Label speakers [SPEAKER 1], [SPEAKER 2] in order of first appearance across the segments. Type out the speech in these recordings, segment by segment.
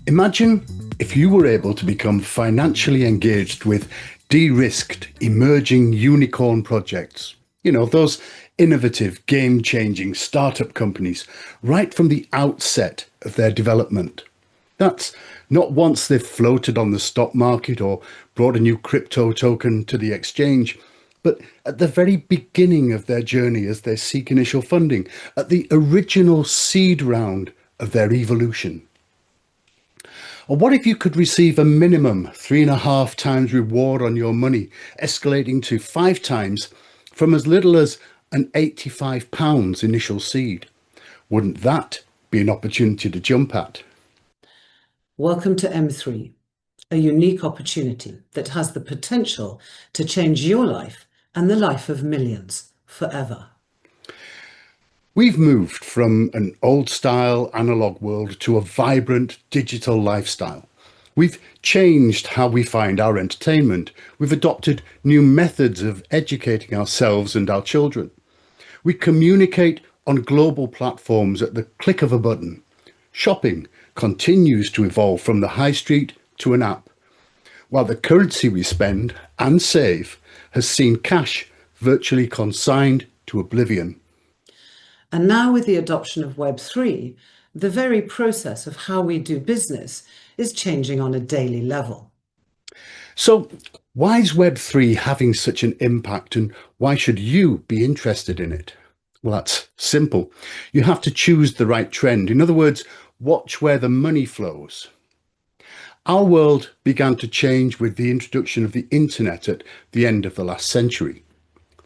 [SPEAKER 1] Imagine if you were able to become financially engaged with de-risked emerging unicorn projects. You know, those innovative, game-changing startup companies right from the outset of their development. That's not once they've floated on the stock market or brought a new crypto token to the exchange, but at the very beginning of their journey as they seek initial funding, at the original seed round of their evolution. Or what if you could receive a minimum 3.5 times reward on your money, escalating to 5 times from as little as an £85 initial seed? Wouldn't that be an opportunity to jump at?
[SPEAKER 2] Welcome to M3, a unique opportunity that has the potential to change your life and the life of millions forever.
[SPEAKER 1] We've moved from an old-style analog world to a vibrant digital lifestyle. We've changed how we find our entertainment. We've adopted new methods of educating ourselves and our children. We communicate on global platforms at the click of a button. Shopping continues to evolve from the high street to an app, while the currency we spend and save has seen cash virtually consigned to oblivion.
[SPEAKER 2] And now with the adoption of Web3, the very process of how we do business is changing on a daily level.
[SPEAKER 1] So why is Web3 having such an impact, and why should you be interested in it? Well, that's simple. You have to choose the right trend. In other words, watch where the money flows. Our world began to change with the introduction of the internet at the end of the last century.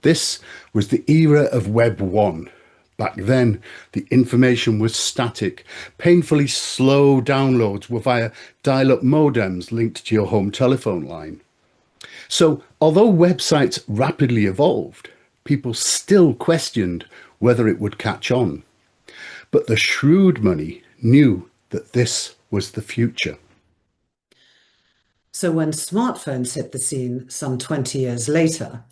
[SPEAKER 1] This was the era of Web 1. Back then, the information was static. Painfully slow downloads were via dial-up modems linked to your home telephone line. So, although websites rapidly evolved, people still questioned whether it would catch on. But the shrewd money knew that this was the future.
[SPEAKER 2] So when smartphones hit the scene some 20 years later,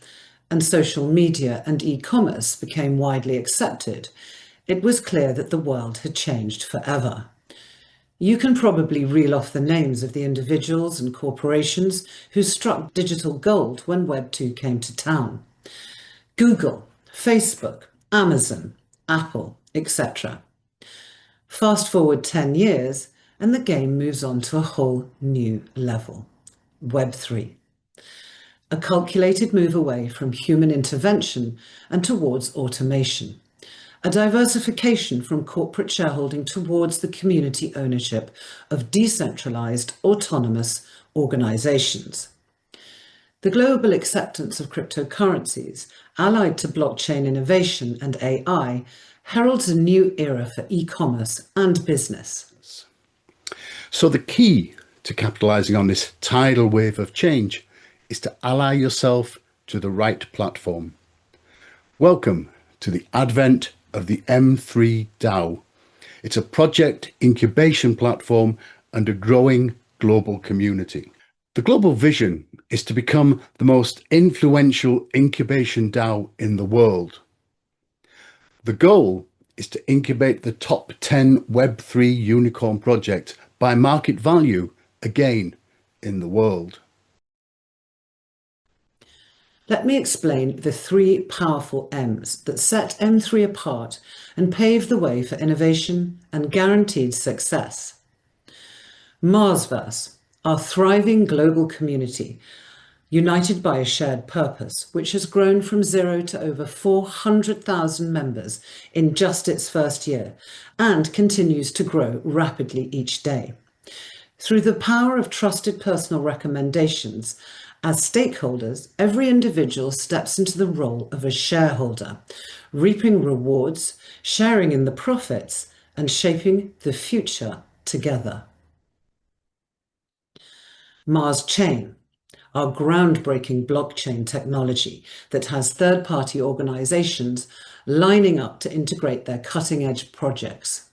[SPEAKER 2] and social media and e-commerce became widely accepted, it was clear that the world had changed forever. You can probably reel off the names of the individuals and corporations who struck digital gold when Web 2 came to town. Google, Facebook, Amazon, Apple, etc. Fast forward 10 years, and the game moves on to a whole new level. Web 3. A calculated move away from human intervention and towards automation. A diversification from corporate shareholding towards the community ownership of decentralized, autonomous organizations. The global acceptance of cryptocurrencies, allied to blockchain innovation and AI, heralds a new era for e-commerce and business.
[SPEAKER 1] So the key to capitalizing on this tidal wave of change is to ally yourself to the right platform. Welcome to the advent of the M3 DAO. It's a project incubation platform and a growing global community. The global vision is to become the most influential incubation DAO in the world. The goal is to incubate the top 10 Web3 unicorn projects by market value, again, in the world.
[SPEAKER 2] Let me explain the 3 powerful M's that set M3 apart and pave the way for innovation and guaranteed success. Marsverse, our thriving global community, united by a shared purpose, which has grown from 0 to over 400,000 members in just its first year and continues to grow rapidly each day. Through the power of trusted personal recommendations, as stakeholders, every individual steps into the role of a shareholder, reaping rewards, sharing in the profits, and shaping the future together. Mars Chain, our groundbreaking blockchain technology that has third-party organizations lining up to integrate their cutting-edge projects.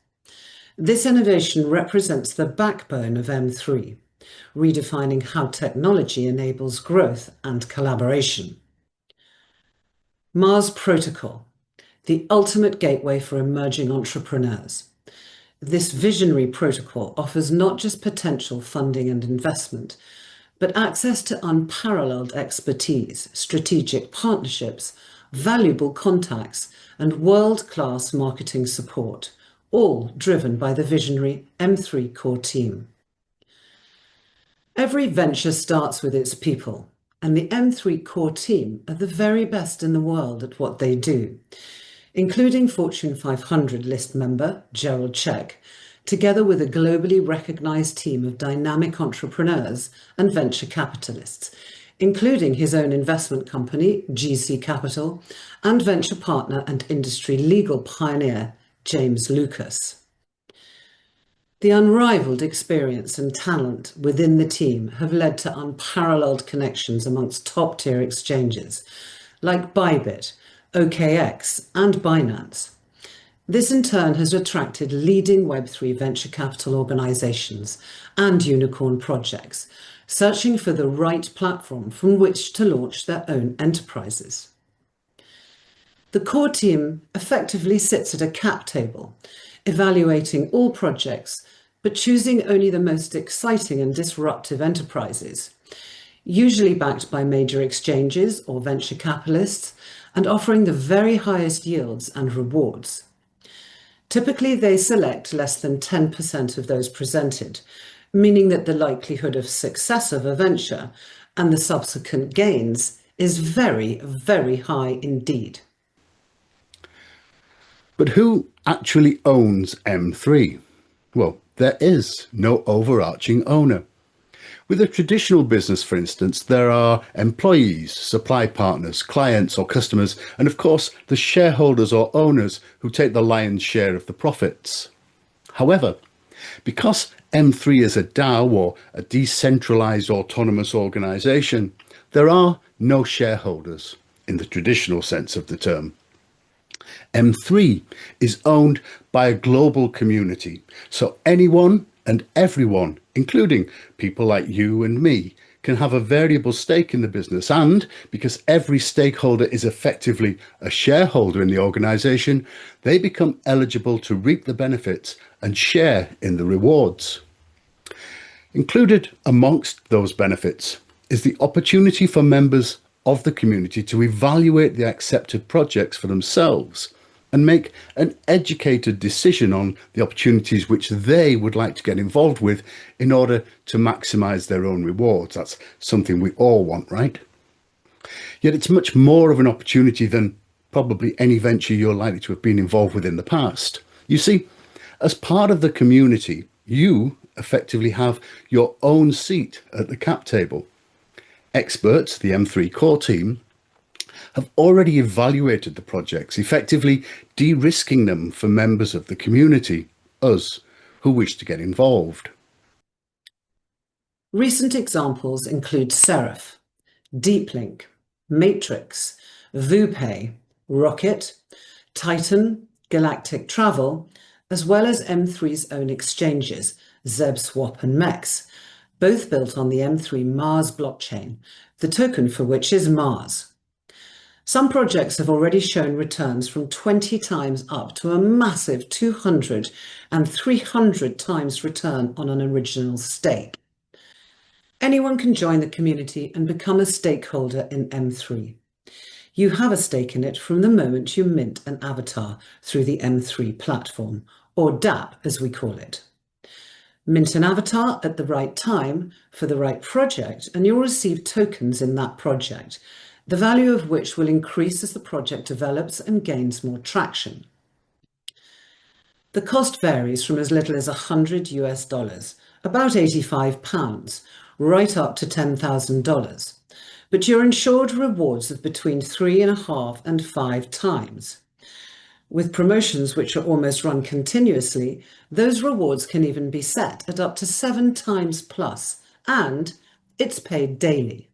[SPEAKER 2] This innovation represents the backbone of M3, redefining how technology enables growth and collaboration. Mars Protocol, the ultimate gateway for emerging entrepreneurs. This visionary protocol offers not just potential funding and investment, but access to unparalleled expertise, strategic partnerships, valuable contacts, and world-class marketing support, all driven by the visionary M3 core team. Every venture starts with its people, and the M3 core team are the very best in the world at what they do, including Fortune 500 list member Gerald Check, together with a globally recognized team of dynamic entrepreneurs and venture capitalists, including his own investment company, GC Capital, and venture partner and industry legal pioneer, James Lucas. The unrivaled experience and talent within the team have led to unparalleled connections amongst top-tier exchanges like Bybit, OKX, and Binance. This in turn has attracted leading Web3 venture capital organizations and unicorn projects, searching for the right platform from which to launch their own enterprises. The core team effectively sits at a cap table, evaluating all projects, but choosing only the most exciting and disruptive enterprises, usually backed by major exchanges or venture capitalists, and offering the very highest yields and rewards. Typically, they select less than 10% of those presented, meaning that the likelihood of success of a venture and the subsequent gains is very, very high indeed.
[SPEAKER 1] But who actually owns M3? Well, there is no overarching owner. With a traditional business, for instance, there are employees, supply partners, clients or customers, and of course the shareholders or owners who take the lion's share of the profits. However, because M3 is a DAO or a decentralized autonomous organization, there are no shareholders in the traditional sense of the term. M3 is owned by a global community, so anyone and everyone, including people like you and me, can have a variable stake in the business. And because every stakeholder is effectively a shareholder in the organisation, they become eligible to reap the benefits and share in the rewards. Included amongst those benefits is the opportunity for members of the community to evaluate the accepted projects for themselves and make an educated decision on the opportunities which they would like to get involved with in order to maximise their own rewards. That's something we all want, right? Yet it's much more of an opportunity than probably any venture you're likely to have been involved with in the past. You see, as part of the community, you effectively have your own seat at the cap table. Experts, the M3 core team, have already evaluated the projects, effectively de-risking them for members of the community, us, who wish to get involved.
[SPEAKER 2] Recent examples include Seraph, DeepLink, Matrix, VuPay, Rocket, Titan, Galactic Travel, as well as M3's own exchanges, ZebSwap and MEX, both built on the M3 Mars blockchain, the token for which is Mars. Some projects have already shown returns from 20 times up to a massive 200 and 300 times return on an original stake. Anyone can join the community and become a stakeholder in M3. You have a stake in it from the moment you mint an avatar through the M3 platform, or DApp as we call it. Mint an avatar at the right time for the right project, and you'll receive tokens in that project, the value of which will increase as the project develops and gains more traction. The cost varies from as little as $100, about £85, right up to $10,000, but you're ensured rewards of between 3.5 and 5 times. With promotions which are almost run continuously, those rewards can even be set at up to 7 times plus, and it's paid daily.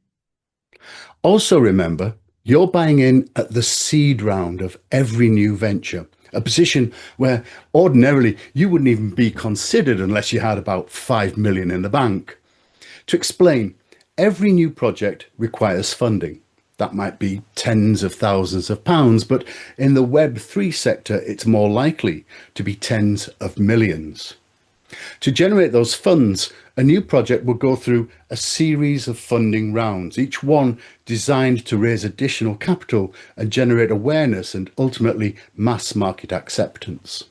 [SPEAKER 1] Also remember, You're buying in at the seed round of every new venture, a position where ordinarily you wouldn't even be considered unless you had about 5 million in the bank. To explain, every new project requires funding. That might be tens of thousands of pounds, but in the Web3 sector, it's more likely to be tens of millions. To generate those funds, a new project will go through a series of funding rounds, each one designed to raise additional capital and generate awareness and ultimately mass market acceptance.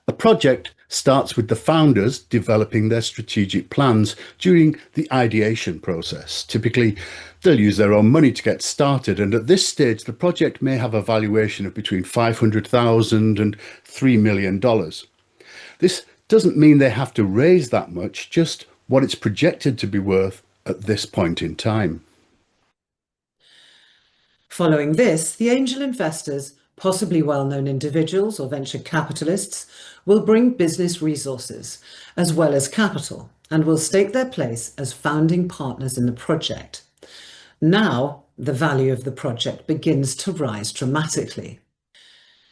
[SPEAKER 1] A project starts with the founders developing their strategic plans during the ideation process. Typically, they'll use their own money to get started, and at this stage, the project may have a valuation of between $500,000 and $3 million. This doesn't mean they have to raise that much, just what it's projected to be worth at this point in time.
[SPEAKER 2] Following this, the angel investors, possibly well-known individuals or venture capitalists, will bring business resources as well as capital and will stake their place as founding partners in the project. Now, the value of the project begins to rise dramatically.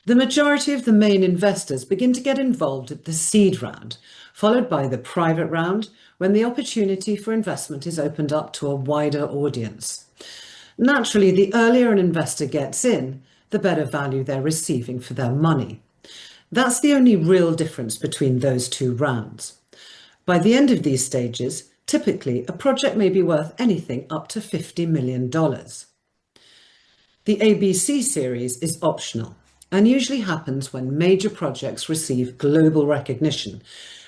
[SPEAKER 2] The majority of the main investors begin to get involved at the seed round, followed by the private round, when the opportunity for investment is opened up to a wider audience. Naturally, the earlier an investor gets in, the better value they're receiving for their money. That's the only real difference between those two rounds. By the end of these stages, typically a project may be worth anything up to $50 million. The ABC series is optional and usually happens when major projects receive global recognition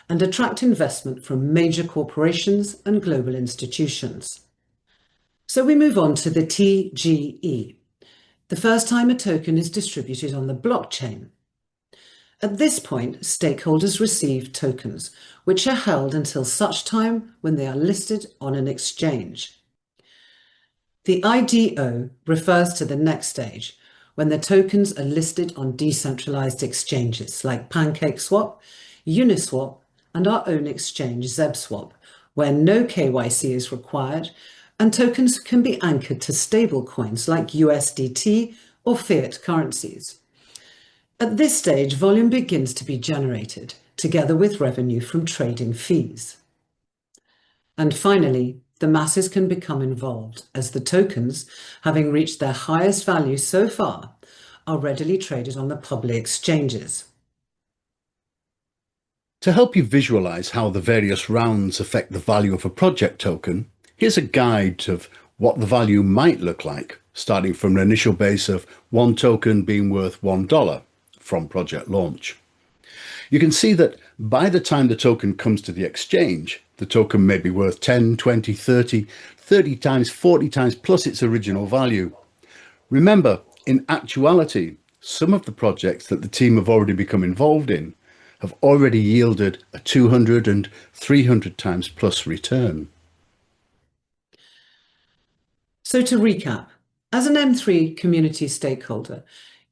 [SPEAKER 2] and attract investment from major corporations and global institutions. So we move on to the TGE, the first time a token is distributed on the blockchain. At this point, stakeholders receive tokens, which are held until such time when they are listed on an exchange. The IDO refers to the next stage, when the tokens are listed on decentralized exchanges like PancakeSwap, Uniswap, and our own exchange ZebSwap, where no KYC is required, and tokens can be anchored to stablecoins like USDT or fiat currencies. At this stage, volume begins to be generated, together with revenue from trading fees. And finally, the masses can become involved as the tokens, having reached their highest value so far, are readily traded on the public exchanges.
[SPEAKER 1] To help you visualize how the various rounds affect the value of a project token, here's a guide of what the value might look like, starting from an initial base of one token being worth $1 from project launch. You can see that by the time the token comes to the exchange, the token may be worth 10, 20, 30 times, 40 times plus its original value. Remember, in actuality, some of the projects that the team have already become involved in have already yielded a 200 and 300 times plus return.
[SPEAKER 2] So to recap, as an M3 community stakeholder,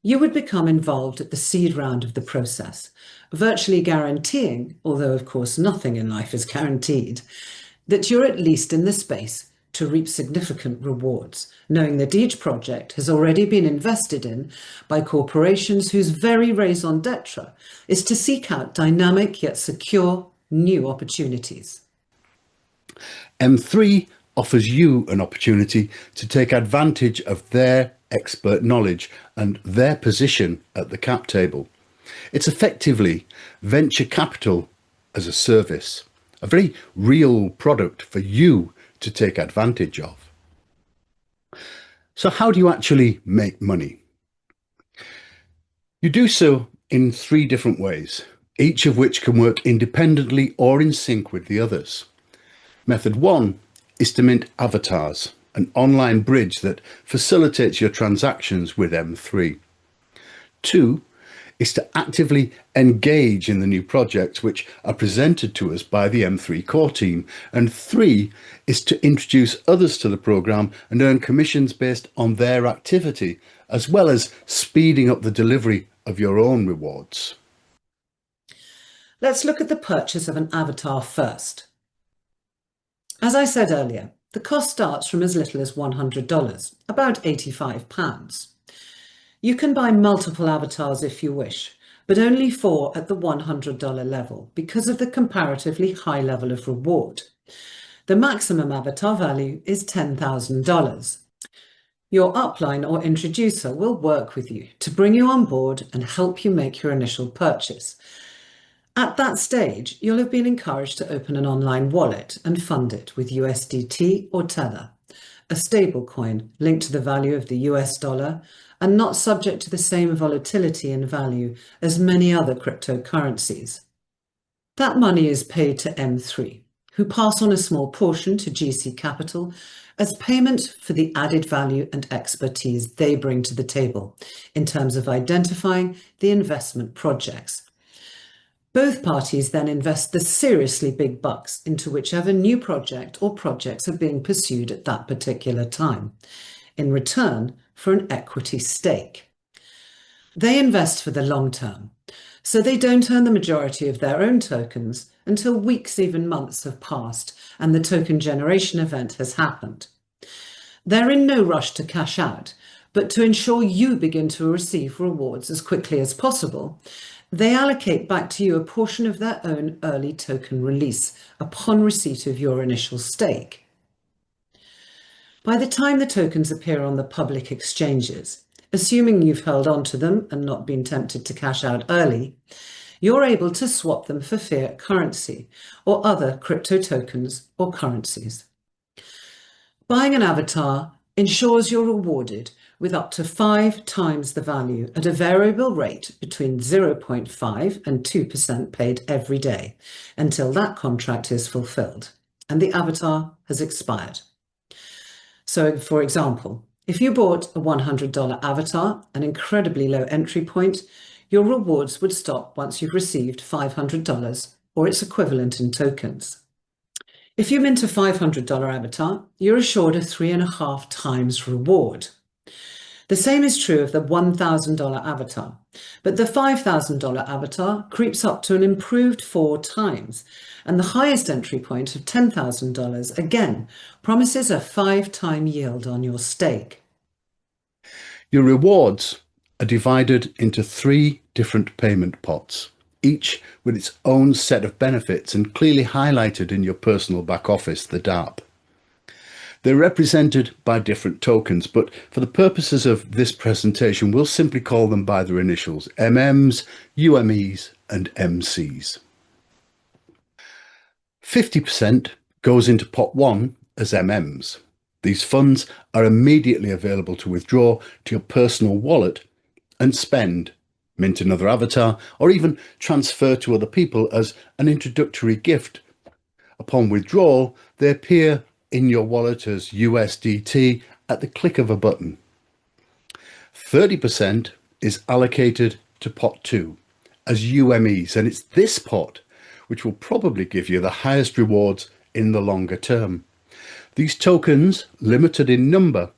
[SPEAKER 2] you would become involved at the seed round of the process, virtually guaranteeing, although of course nothing in life is guaranteed, that you're at least in the space to reap significant rewards, knowing that each project has already been invested in by corporations whose very raison d'etre is to seek out dynamic yet secure new opportunities.
[SPEAKER 1] M3 offers you an opportunity to take advantage of their expert knowledge and their position at the cap table. It's effectively venture capital as a service, a very real product for you to take advantage of. So how do you actually make money? You do so in 3 different ways, each of which can work independently or in sync with the others. Method 1 is to mint avatars, an online bridge that facilitates your transactions with M3. 2 is to actively engage in the new projects which are presented to us by the M3 core team. And 3 is to introduce others to the program and earn commissions based on their activity, as well as speeding up the delivery of your own rewards.
[SPEAKER 2] Let's look at the purchase of an avatar first. As I said earlier, The cost starts from as little as $100, about £85. You can buy multiple avatars if you wish, but only 4 at the $100 level because of the comparatively high level of reward. The maximum avatar value is $10,000. Your upline or introducer will work with you to bring you on board and help you make your initial purchase. At that stage, you'll have been encouraged to open an online wallet and fund it with USDT or Tether, a stablecoin linked to the value of the US dollar and not subject to the same volatility in value as many other cryptocurrencies. That money is paid to M3, who pass on a small portion to GC Capital as payment for the added value and expertise they bring to the table in terms of identifying the investment projects. Both parties then invest the seriously big bucks into whichever new project or projects are being pursued at that particular time, in return for an equity stake. They invest for the long term, so they don't earn the majority of their own tokens until weeks, even months have passed and the token generation event has happened. They're in no rush to cash out, but to ensure you begin to receive rewards as quickly as possible, they allocate back to you a portion of their own early token release upon receipt of your initial stake. By the time the tokens appear on the public exchanges, assuming you've held on to them and not been tempted to cash out early, you're able to swap them for fiat currency or other crypto tokens or currencies. Buying an avatar ensures you're rewarded with up to 5 times the value at a variable rate between 0.5 and 2% paid every day until that contract is fulfilled and the avatar has expired. So, for example, if you bought a $100 avatar, an incredibly low entry point, your rewards would stop once you've received $500 or its equivalent in tokens. If you mint a $500 avatar, you're assured a 3.5 times reward. The same is true of the $1,000 avatar, but the $5,000 avatar creeps up to an improved 4 times, and the highest entry point of $10,000 again promises a 5-time yield on your stake.
[SPEAKER 1] Your rewards are divided into 3 different payment pots, each with its own set of benefits and clearly highlighted in your personal back office, the DApp. They're represented by different tokens, but for the purposes of this presentation, we'll simply call them by their initials: MMs, UMEs, and MCs. 50% goes into pot 1 as MMs. These funds are immediately available to withdraw to your personal wallet and spend, mint another avatar, or even transfer to other people as an introductory gift. Upon withdrawal, they appear in your wallet as USDT at the click of a button. 30% is allocated to pot 2 as UMEs, and it's this pot which will probably give you the highest rewards in the longer term. These tokens, limited in number,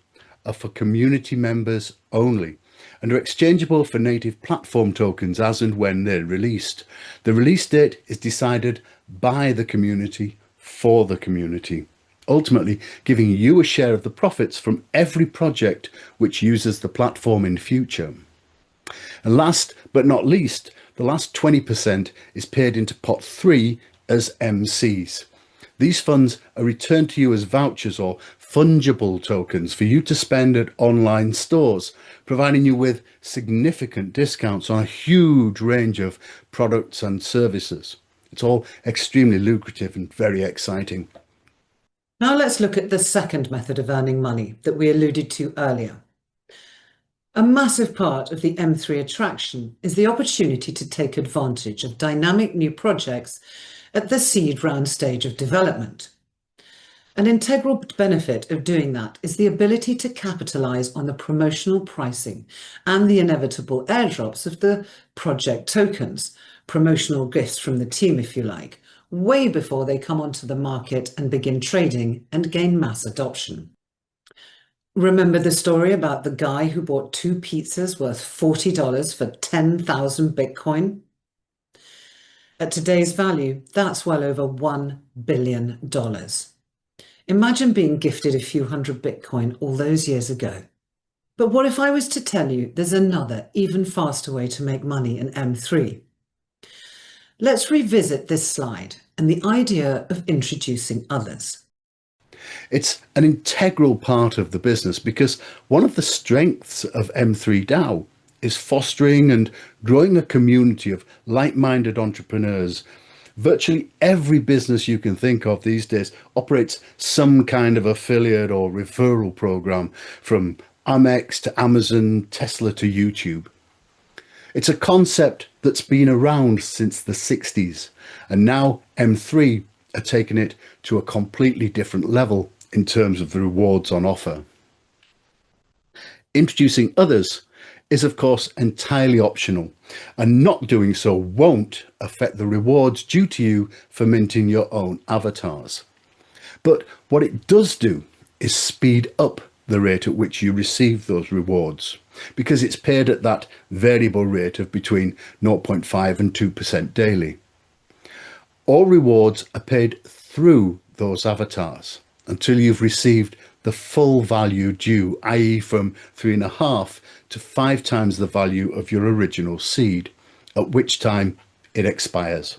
[SPEAKER 1] are for community members only and are exchangeable for native platform tokens as and when they're released. The release date is decided by the community for the community, ultimately giving you a share of the profits from every project which uses the platform in future. And last but not least, the last 20% is paid into pot 3 as MCs. These funds are returned to you as vouchers or fungible tokens for you to spend at online stores, providing you with significant discounts on a huge range of products and services. It's all extremely lucrative and very exciting.
[SPEAKER 2] Now let's look at the second method of earning money that we alluded to earlier. A massive part of the M3 attraction is the opportunity to take advantage of dynamic new projects at the seed round stage of development. An integral benefit of doing that is the ability to capitalize on the promotional pricing and the inevitable airdrops of the project tokens, promotional gifts from the team, if you like, way before they come onto the market and begin trading and gain mass adoption. Remember the story about the guy who bought 2 pizzas worth $40 for 10,000 Bitcoin? At today's value, that's well over $1 billion. Imagine being gifted a few hundred Bitcoin all those years ago. But what if I was to tell you there's another, even faster way to make money in M3? Let's revisit this slide and the idea of introducing others.
[SPEAKER 1] It's an integral part of the business because one of the strengths of M3 DAO is fostering and growing a community of like-minded entrepreneurs. Virtually every business you can think of these days operates some kind of affiliate or referral program, from Amex to Amazon, Tesla to YouTube. It's a concept that's been around since the 60s, and now M3 are taking it to a completely different level in terms of the rewards on offer. Introducing others is of course entirely optional, and not doing so won't affect the rewards due to you for minting your own avatars. But what it does do is speed up the rate at which you receive those rewards, because it's paid at that variable rate of between 0.5 and 2% daily. All rewards are paid through those avatars until you've received the full value due, i.e. from 3.5 to 5 times the value of your original seed, at which time it expires.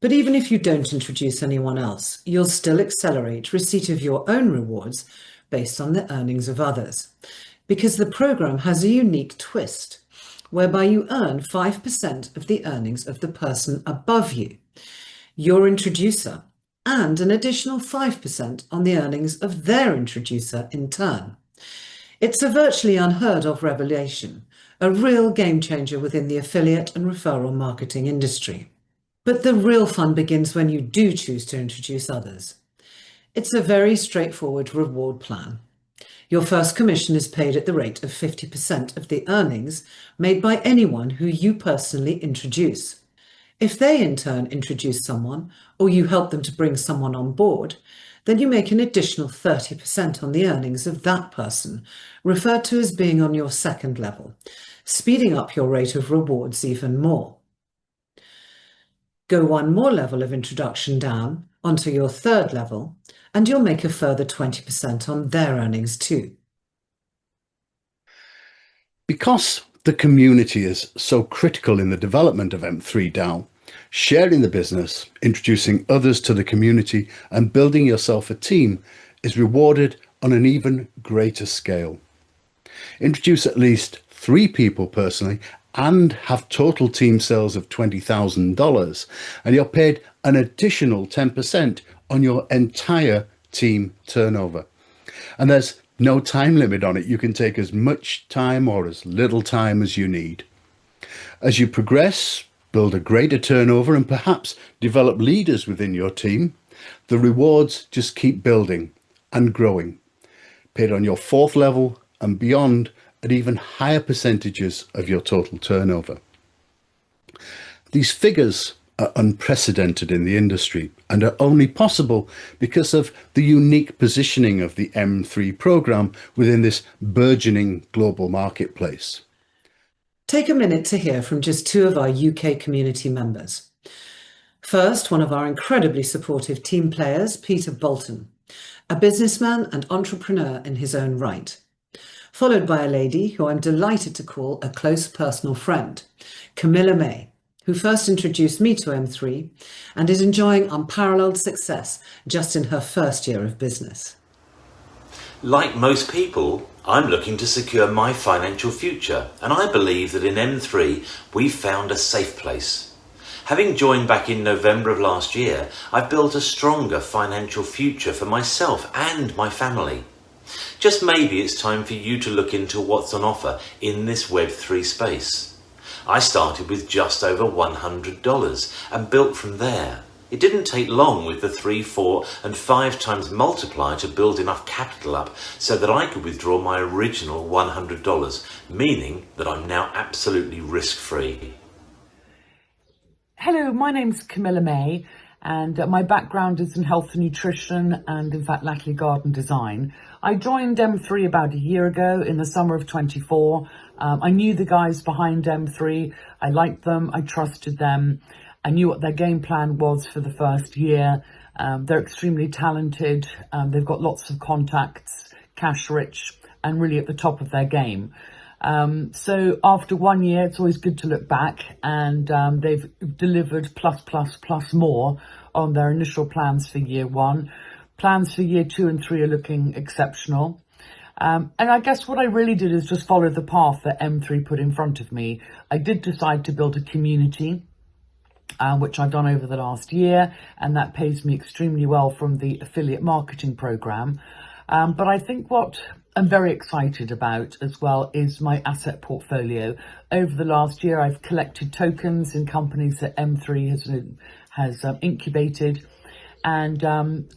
[SPEAKER 2] But even if you don't introduce anyone else, you'll still accelerate receipt of your own rewards based on the earnings of others, because the program has a unique twist whereby you earn 5% of the earnings of the person above you, your introducer, and an additional 5% on the earnings of their introducer in turn. It's a virtually unheard of revelation, a real game changer within the affiliate and referral marketing industry. But the real fun begins when you do choose to introduce others. It's a very straightforward reward plan. Your first commission is paid at the rate of 50% of the earnings made by anyone who you personally introduce. If they in turn introduce someone, or you help them to bring someone on board, then you make an additional 30% on the earnings of that person, referred to as being on your second level, speeding up your rate of rewards even more. Go one more level of introduction down onto your third level, and you'll make a further 20% on their earnings too.
[SPEAKER 1] Because the community is so critical in the development of M3 DAO, sharing the business, introducing others to the community, and building yourself a team is rewarded on an even greater scale. Introduce at least 3 people personally and have total team sales of $20,000, and you're paid an additional 10% on your entire team turnover. And there's no time limit on it. You can take as much time or as little time as you need. As you progress, build a greater turnover, and perhaps develop leaders within your team, the rewards just keep building and growing, paid on your 4th level and beyond at even higher percentages of your total turnover. These figures are unprecedented in the industry and are only possible because of the unique positioning of the M3 program within this burgeoning global marketplace.
[SPEAKER 2] Take a minute to hear from just 2 of our UK community members. First, one of our incredibly supportive team players, Peter Bolton, a businessman and entrepreneur in his own right. Followed by a lady who I'm delighted to call a close personal friend, Camilla May, who first introduced me to M3 and is enjoying unparalleled success just in her first year of business.
[SPEAKER 3] Like most people, I'm looking to secure my financial future, and I believe that in M3 we've found a safe place. Having joined back in November of last year, I've built a stronger financial future for myself and my family. Just maybe it's time for you to look into what's on offer in this Web3 space. I started with just over $100 and built from there. It didn't take long with the 3, 4 and 5 times multiplier to build enough capital up so that I could withdraw my original $100, meaning that I'm now absolutely risk-free.
[SPEAKER 4] Hello, my name's Camilla May, and my background is in health and nutrition and, in fact, latterly garden design. I joined M3 about a year ago in the summer of 24. I knew the guys behind M3. I liked them. I trusted them. I knew what their game plan was for the first year. They're extremely talented. They've got lots of contacts, cash rich, and really at the top of their game. So after 1 year, it's always good to look back, and they've delivered plus more on their initial plans for year 1. Plans for year 2 and 3 are looking exceptional. And I guess what I really did is just follow the path that M3 put in front of me. I did decide to build a community, which I've done over the last year, and that pays me extremely well from the affiliate marketing program. But I think what I'm very excited about as well is my asset portfolio. Over the last year, I've collected tokens in companies that M3 has incubated. And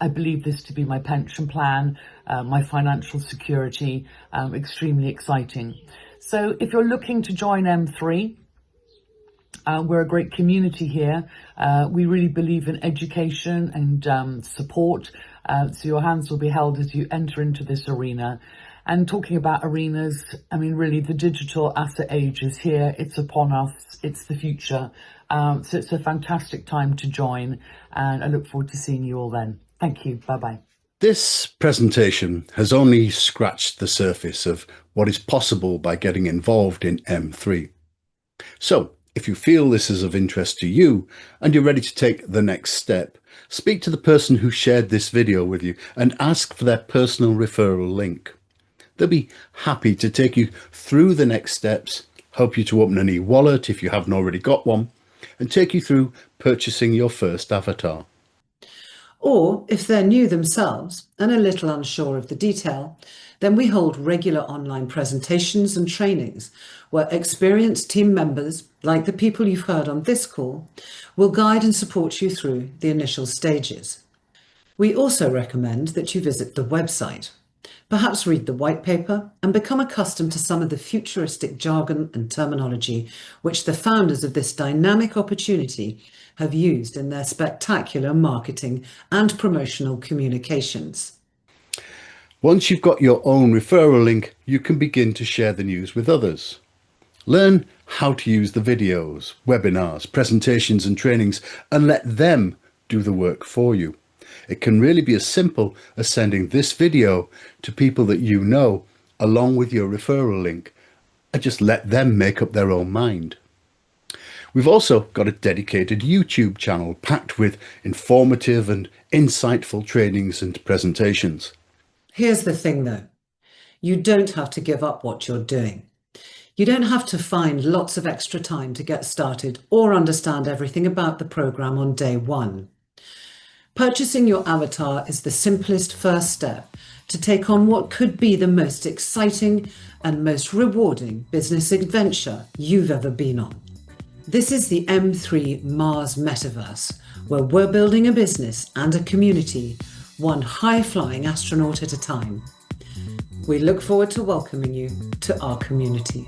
[SPEAKER 4] I believe this to be my pension plan, my financial security, extremely exciting. So if you're looking to join M3, we're a great community here. We really believe in education and support. So your hands will be held as you enter into this arena. And talking about arenas, I mean, really the digital asset age is here. It's upon us. It's the future. So it's a fantastic time to join, and I look forward to seeing you all then. Thank you. Bye-bye.
[SPEAKER 1] This presentation has only scratched the surface of what is possible by getting involved in M3. So if you feel this is of interest to you and you're ready to take the next step, speak to the person who shared this video with you and ask for their personal referral link. They'll be happy to take you through the next steps, help you to open an e-wallet if you haven't already got one, and take you through purchasing your first avatar.
[SPEAKER 2] Or if they're new themselves and a little unsure of the detail, then we hold regular online presentations and trainings where experienced team members, like the people you've heard on this call, will guide and support you through the initial stages. We also recommend that you visit the website, perhaps read the white paper and become accustomed to some of the futuristic jargon and terminology which the founders of this dynamic opportunity have used in their spectacular marketing and promotional communications.
[SPEAKER 1] Once you've got your own referral link, you can begin to share the news with others. Learn how to use the videos, webinars, presentations and trainings, and let them do the work for you. It can really be as simple as sending this video to people that you know along with your referral link, and just let them make up their own mind. We've also got a dedicated YouTube channel packed with informative and insightful trainings and presentations.
[SPEAKER 2] Here's the thing though, you don't have to give up what you're doing. You don't have to find lots of extra time to get started or understand everything about the program on day 1. Purchasing your avatar is the simplest first step to take on what could be the most exciting and most rewarding business adventure you've ever been on. This is the M3 Mars Metaverse, where we're building a business and a community, one high-flying astronaut at a time. We look forward to welcoming you to our community.